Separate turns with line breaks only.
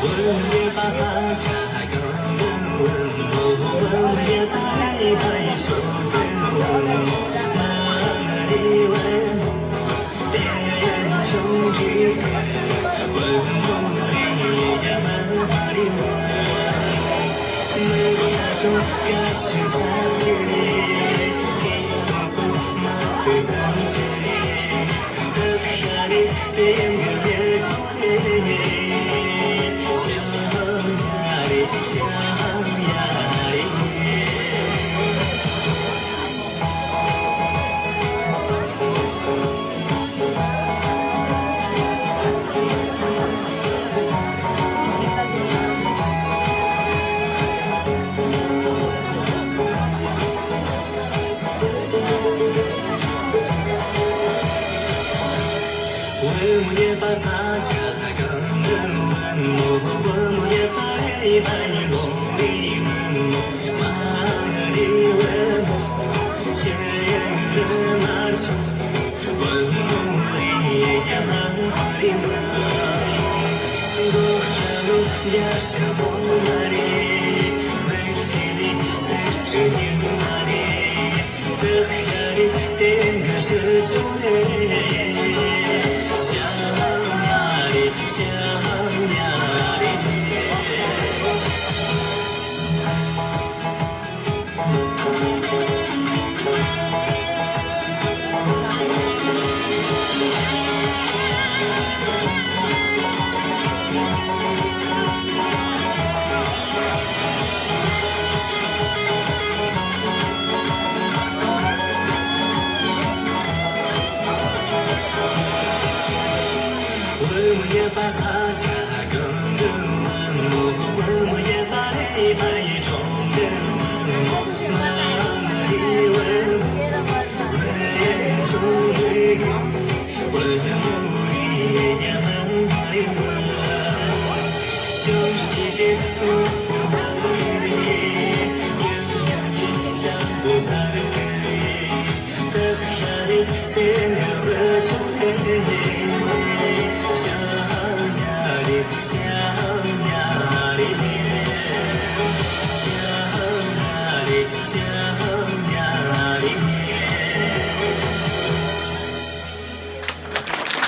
问也把洒下更问，问也把爱白说问，哪里问？别人穷极问里呀问里问，门下手该去下去，一动手马对三千里，得下里千个别错里。想呀哩，问也把洒家更问，问也把爱白落里问，马里问，谢人马去，问里呀马里问，多少路呀什么马里，在这里在这里马里，的海里千个是主人。想呀哩，问也把洒家更问也把爱白中问，哪里问？在眼中的问。